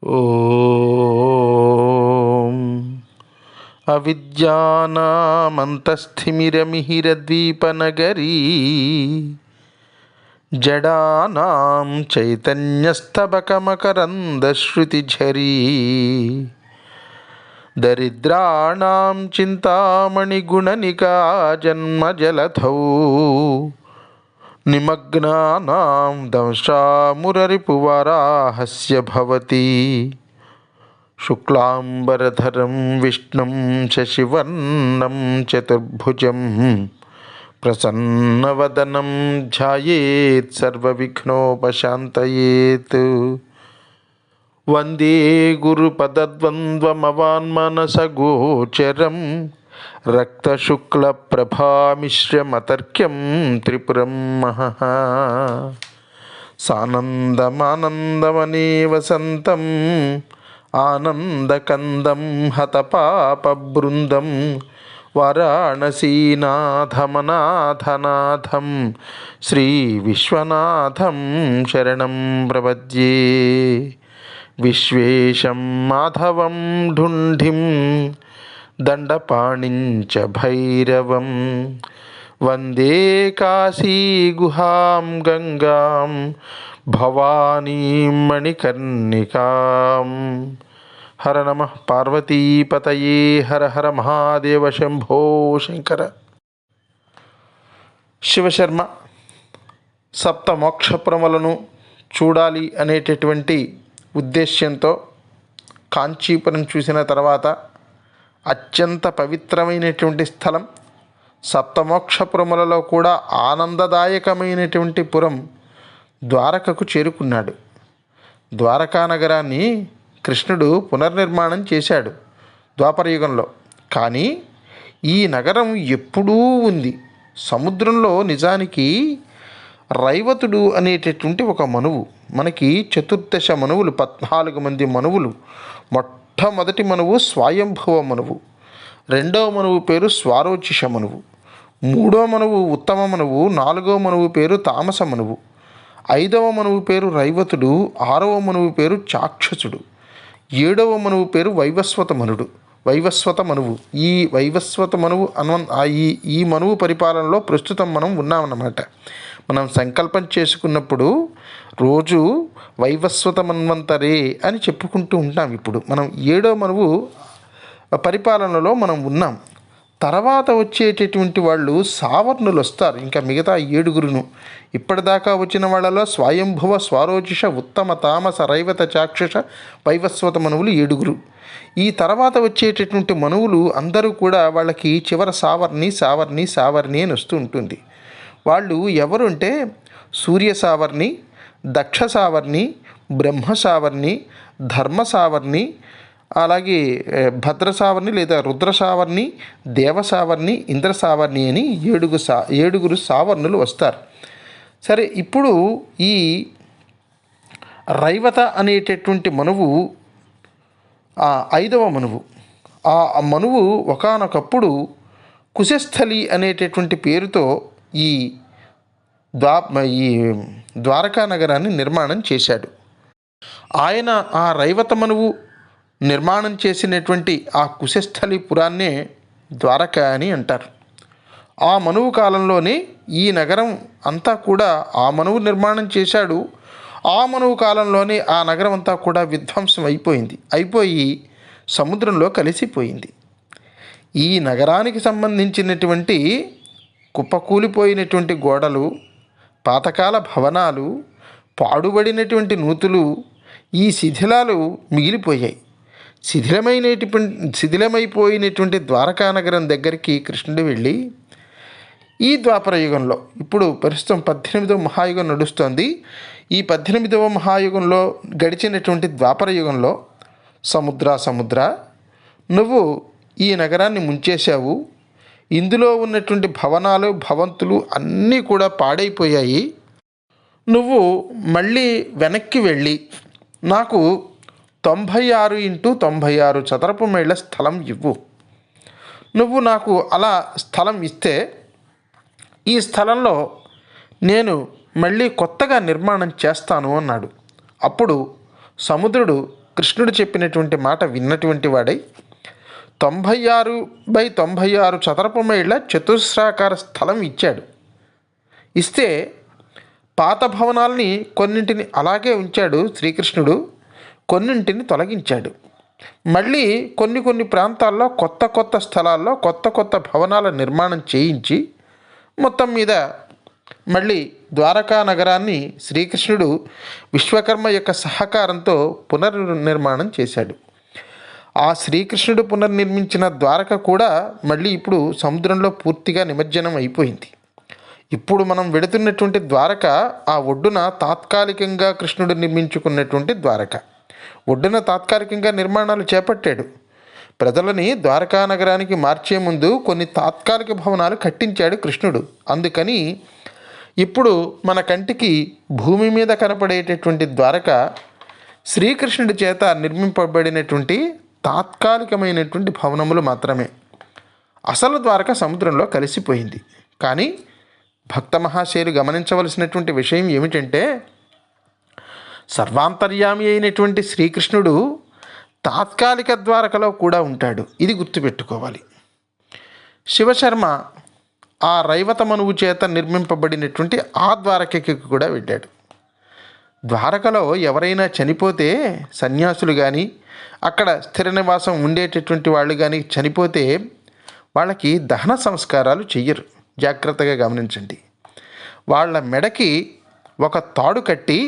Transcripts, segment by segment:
ఓం అవిద్యానామంతస్థిమిరమిహిరద్వీపనగరీ జడానాం చైతన్యస్తబకమకరందశ్రుతిఝరీ దరిద్రాణాం చింతామణిగుణనికా జన్మజలధౌ నిమగ్నానాం దంష్ట్రామురరిపువరాహస్య భవతి శుక్లాంబరధరం విష్ణుం శశివర్ణం చతుర్భుజం ప్రసన్నవదనం ధ్యాయేత్ సర్వవిఘ్నోపశాంతయేత్. వందే గురుపదద్వంద్వమవాన్మనసగోచరం రక్తశుక్లప్రభామిశ్రమతర్క్యం త్రిపురం మహః. సానందమానందమనే వసంతం ఆనందకందం హతపాపబృందం వారాణసీనాథమనాథనాథం శ్రీవిశ్వనాథం శరణం ప్రపద్యే. విశ్వేశం మాధవం ఢుంఢిం దండపాణించ భైరవం వందే కాశీగుహాం గంగాం భవానీం మణికర్ణికాం. హర నమః పార్వతీపతయే. హర హర మహాదేవ శంభో శంకర. శివశర్మ సప్త మోక్షపురములను చూడాలి అనేటటువంటి ఉద్దేశ్యంతో కాంచీపురం చూసిన తర్వాత అత్యంత పవిత్రమైనటువంటి స్థలం, సప్తమోక్షపురములలో కూడా ఆనందదాయకమైనటువంటి పురం ద్వారకకు చేరుకున్నాడు. ద్వారకా నగరాన్ని కృష్ణుడు పునర్నిర్మాణం చేశాడు ద్వాపరయుగంలో. కానీ ఈ నగరం ఎప్పుడూ ఉంది. సముద్రంలో నిజానికి రైవతుడు అనేటటువంటి ఒక మనువు, మనకి చతుర్దశ మనువులు, 14 మంది మనువులు. మొట్టమొదటి మనువు స్వయంభువ మనువు, రెండవ మనువు పేరు స్వారోచిష మనువు, మూడవ మనువు ఉత్తమ మనువు, నాలుగవ మనువు పేరు తామస మనువు, ఐదవ మనువు పేరు రైవతుడు, ఆరవ మనువు పేరు చాక్షసుడు, ఏడవ మనువు పేరు వైవస్వత మనువు. ఈ వైవస్వత మనువు ఈ మనువు పరిపాలనలో ప్రస్తుతం మనం ఉన్నామన్నమాట. మనం సంకల్పం చేసుకున్నప్పుడు రోజు వైవస్వత మన్వంతరే అని చెప్పుకుంటూ ఉంటాం. ఇప్పుడు మనం 7వ మనువు పరిపాలనలో మనం ఉన్నాం. తర్వాత వచ్చేటటువంటి వాళ్ళు సావర్ణులు వస్తారు. ఇంకా మిగతా 7గురును ఇప్పటిదాకా వచ్చిన వాళ్ళలో స్వయంభువ, స్వారోచిష, ఉత్తమ, తామస, రైవత, చాక్షుష, వైవస్వత మనువులు 7గురు. ఈ తర్వాత వచ్చేటటువంటి మనువులు అందరూ కూడా వాళ్ళకి చివర సావర్ణి అని వస్తూ ఉంటుంది. వాళ్ళు ఎవరు అంటే సూర్య సావర్ణి, దక్ష సావర్ణి, బ్రహ్మ సావర్ణి, ధర్మ సావర్ణి, అలాగే భద్ర సావర్ణి లేదా రుద్ర సావర్ణి, దేవ సావర్ణి, ఇంద్ర సావర్ణి అని 7గురు సావర్ణులు వస్తారు. సరే, ఇప్పుడు ఈ రైవత అనేటటువంటి మనువు 5వ మనువు. ఆ మనువు ఒకానొకప్పుడు కుశస్థలి అనేటటువంటి పేరుతో ఈ ద్వారకా నగరాన్ని నిర్మాణం చేశాడు. ఆయన ఆ రైవత మనువు నిర్మాణం చేసినటువంటి ఆ కుశస్థలి పురాన్నే ద్వారక అని అంటారు. ఆ మనువు కాలంలోనే ఈ నగరం అంతా కూడా ఆ మనువు నిర్మాణం చేశాడు. ఆ మనువు కాలంలోనే ఆ నగరం అంతా కూడా విధ్వంసం అయిపోయి సముద్రంలో కలిసిపోయింది. ఈ నగరానికి సంబంధించినటువంటి కుప్పకూలిపోయినటువంటి గోడలు, పాతకాల భవనాలు, పాడుబడినటువంటి నూతులు, ఈ శిథిలాలు మిగిలిపోయాయి. శిథిలమైపోయినటువంటి ద్వారకా నగరం దగ్గరికి కృష్ణుడు వెళ్ళి, ఈ ద్వాపర యుగంలో ఇప్పుడు ప్రస్తుతం 18వ మహాయుగం నడుస్తోంది. ఈ 18వ మహాయుగంలో గడిచినటువంటి ద్వాపర యుగంలో సముద్ర నువ్వు ఈ నగరాన్ని ముంచేశావు. ఇందులో ఉన్నటువంటి భవనాలు, భవంతులు అన్నీ కూడా పాడైపోయాయి. నువ్వు మళ్ళీ వెనక్కి వెళ్ళి నాకు 96x96 చదరపు మైళ్ళ స్థలం ఇవ్వు. నువ్వు నాకు అలా స్థలం ఇస్తే ఈ స్థలంలో నేను మళ్ళీ కొత్తగా నిర్మాణం చేస్తాను అన్నాడు. అప్పుడు సముద్రుడు కృష్ణుడు చెప్పినటువంటి మాట విన్నటువంటి వాడై 96x96 చదరపు మైళ్ళ చతుస్రాకార స్థలం ఇచ్చాడు. ఇస్తే పాత భవనాల్ని కొన్నింటిని అలాగే ఉంచాడు శ్రీకృష్ణుడు, కొన్నింటిని తొలగించాడు. మళ్ళీ కొన్ని ప్రాంతాల్లో కొత్త స్థలాల్లో కొత్త భవనాల నిర్మాణం చేయించి మొత్తం మీద మళ్ళీ ద్వారకా నగరాన్ని శ్రీకృష్ణుడు విశ్వకర్మ యొక్క సహకారంతో పునర్నిర్మాణం చేశాడు. ఆ శ్రీకృష్ణుడు పునర్నిర్మించిన ద్వారక కూడా మళ్ళీ ఇప్పుడు సముద్రంలో పూర్తిగా నిమజ్జనం అయిపోయింది. ఇప్పుడు మనం వెళుతున్నటువంటి ద్వారక ఆ ఒడ్డున తాత్కాలికంగా కృష్ణుడు నిర్మించుకున్నటువంటి ద్వారక. ఒడ్డున తాత్కాలికంగా నిర్మాణాలు చేపట్టాడు. ప్రజలని ద్వారకా నగరానికి మార్చే ముందు కొన్ని తాత్కాలిక భవనాలు కట్టించాడు కృష్ణుడు. అందుకని ఇప్పుడు మన కంటికి భూమి మీద కనపడేటటువంటి ద్వారక శ్రీకృష్ణుడి చేత నిర్మింపబడినటువంటి తాత్కాలికమైనటువంటి భవనములు మాత్రమే. అసలు ద్వారక సముద్రంలో కలిసిపోయింది. కానీ భక్త మహాశయులు గమనించవలసినటువంటి విషయం ఏమిటంటే, సర్వాంతర్యామి అయినటువంటి శ్రీకృష్ణుడు తాత్కాలిక ద్వారకలో కూడా ఉంటాడు. ఇది గుర్తుపెట్టుకోవాలి. శివశర్మ ఆ రైవత మనువు చేత నిర్మింపబడినటువంటి ఆ ద్వారకకి కూడా వెళ్ళాడు. ద్వారకలో ఎవరైనా చనిపోతే సన్యాసులు కానీ అక్కడ స్థిర నివాసం ఉండేటటువంటి వాళ్ళు కానీ చనిపోతే వాళ్ళకి దహన సంస్కారాలు చెయ్యరు. జాగ్రత్తగా గమనించండి. వాళ్ళ మెడకి ఒక తాడు కట్టి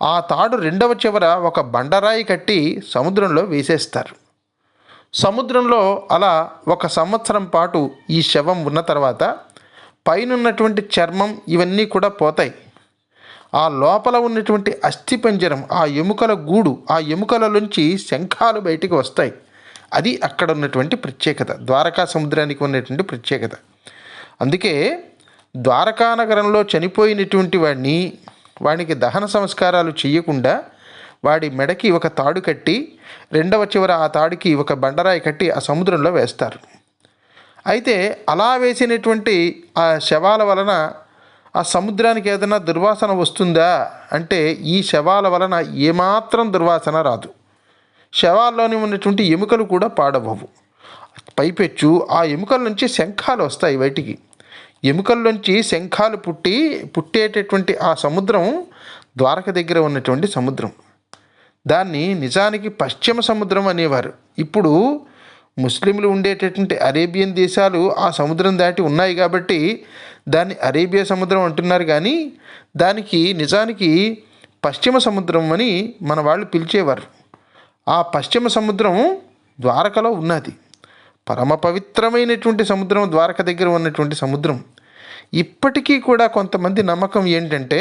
ఆ తాడు రెండవ చివర ఒక బండరాయి కట్టి సముద్రంలో వేసేస్తారు. సముద్రంలో అలా 1 సంవత్సరం పాటు ఈ శవం ఉన్న తర్వాత పైనున్నటువంటి చర్మం ఇవన్నీ కూడా పోతాయి. ఆ లోపల ఉన్నటువంటి అస్థిపంజరం, ఆ ఎముకల గూడు, ఆ ఎముకలలోంచి శంఖాలు బయటికి వస్తాయి. అది అక్కడ ఉన్నటువంటి ప్రత్యేకత, ద్వారకా సముద్రానికి ఉన్నటువంటి ప్రత్యేకత. అందుకే ద్వారకా నగరంలో చనిపోయినటువంటి వాడికి దహన సంస్కారాలు చేయకుండా వాడి మెడకి ఒక తాడు కట్టి రెండవ చివర ఆ తాడుకి ఒక బండరాయి కట్టి ఆ సముద్రంలో వేస్తారు. అయితే అలా వేసినటువంటి ఆ శవాల వలన ఆ సముద్రానికి ఏదైనా దుర్వాసన వస్తుందా అంటే ఈ శవాల వలన ఏమాత్రం దుర్వాసన రాదు. శవాల్లోని ఉన్నటువంటి ఎముకలు కూడా పాడవవు. పైపెచ్చు ఆ ఎముకల నుంచి శంఖాలు వస్తాయి బయటికి. ఎముకల్లోంచి శంఖాలు పుట్టేటటువంటి ఆ సముద్రం ద్వారక దగ్గర ఉన్నటువంటి సముద్రం. దాన్ని నిజానికి పశ్చిమ సముద్రం అనేవారు. ఇప్పుడు ముస్లింలు ఉండేటటువంటి అరేబియన్ దేశాలు ఆ సముద్రం దాటి ఉన్నాయి కాబట్టి దాన్ని అరేబియా సముద్రం అంటున్నారు. కానీ దానికి నిజానికి పశ్చిమ సముద్రం అని మన వాళ్ళు పిలిచేవారు. ఆ పశ్చిమ సముద్రం ద్వారకలో ఉన్నది. పరమ పవిత్రమైనటువంటి సముద్రం ద్వారక దగ్గర ఉన్నటువంటి సముద్రం. ఇప్పటికీ కూడా కొంతమంది నమ్మకం ఏంటంటే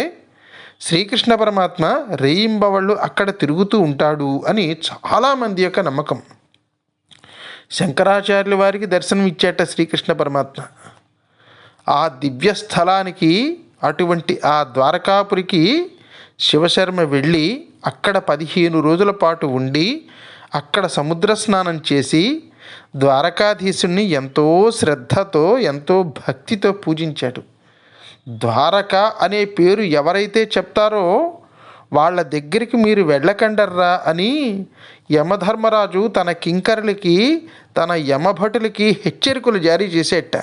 శ్రీకృష్ణ పరమాత్మ రేయింబవళ్ళు అక్కడ తిరుగుతూ ఉంటాడు అని చాలామంది యొక్క నమ్మకం. శంకరాచార్యుల వారికి దర్శనం ఇచ్చేట శ్రీకృష్ణ పరమాత్మ. ఆ దివ్య స్థలానికి, అటువంటి ఆ ద్వారకాపురికి శివశర్మ వెళ్ళి అక్కడ 15 రోజుల పాటు ఉండి అక్కడ సముద్ర స్నానం చేసి ద్వారకాధీశుణ్ణి ఎంతో శ్రద్ధతో ఎంతో భక్తితో పూజించాడు. ద్వారక అనే పేరు ఎవరైతే చెప్తారో వాళ్ళ దగ్గరికి మీరు వెళ్ళకండర్రా అని యమధర్మరాజు తన కింకరులకి, తన యమభటులకి హెచ్చరికలు జారీ చేసేట.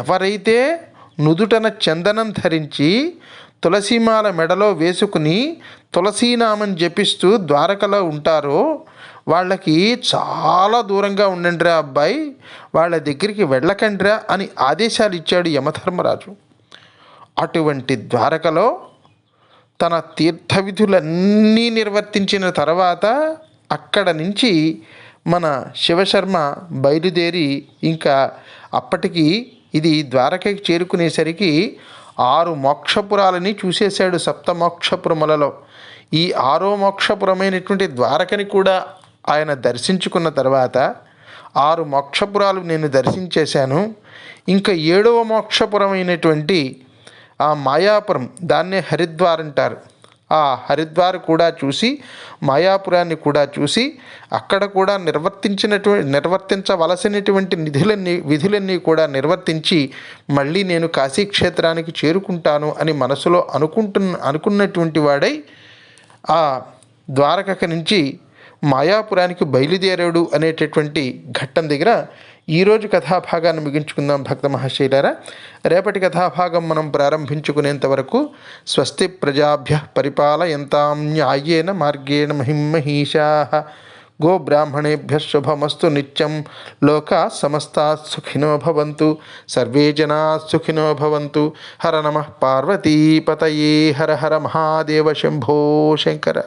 ఎవరైతే నుదుటన చందనం ధరించి తులసీమాల మెడలో వేసుకుని తులసీనామం జపిస్తూ ద్వారకలో ఉంటారో వాళ్ళకి చాలా దూరంగా ఉండండిరా అబ్బాయి, వాళ్ళ దగ్గరికి వెళ్ళకండిరా అని ఆదేశాలు ఇచ్చాడు యమధర్మరాజు. అటువంటి ద్వారకలో తన తీర్థవిధులన్నీ నిర్వర్తించిన తర్వాత అక్కడ నుంచి మన శివశర్మ బయలుదేరి ఇంకా అప్పటికి ఇది ద్వారకకి చేరుకునేసరికి 6 మోక్షపురాలని చూసేశాడు. 7 మోక్షపురములలో ఈ 6వ మోక్షపురమైనటువంటి ద్వారకని కూడా ఆయన దర్శించుకున్న తర్వాత 6 మోక్షపురాలు నేను దర్శించేశాను. ఇంకా 7వ మోక్షపురమైనటువంటి ఆ మాయాపురం, దాన్నే హరిద్వార్ అంటారు. ఆ హరిద్వార్ కూడా చూసి మాయాపురాన్ని కూడా చూసి అక్కడ కూడా నిర్వర్తించవలసినటువంటి విధులన్నీ కూడా నిర్వర్తించి మళ్ళీ నేను కాశీక్షేత్రానికి చేరుకుంటాను అని మనసులో అనుకున్నటువంటి వాడై ఆ ద్వారక నుంచి మాయాపురానికి బయలుదేరాడు అనేటటువంటి ఘట్టం దగ్గర ఈరోజు కథాభాగాన్ని ముగించుకుందాం భక్త మహాశైలారా. రేపటి కథాభాగం మనం ప్రారంభించుకునేంత వరకు స్వస్తి ప్రజాభ్య పరిపాలయంతాం న్యాయేన మార్గేణ మహిమహీషా గోబ్రాహ్మణేభ్య శుభమస్తు నిత్యం. లోకా సమస్తా సుఖినో భవంతు. సర్వే జనా సుఖినో భవంతు. హర నమః పార్వతీపతయే. హర హర మహాదేవ శంభో శంకర.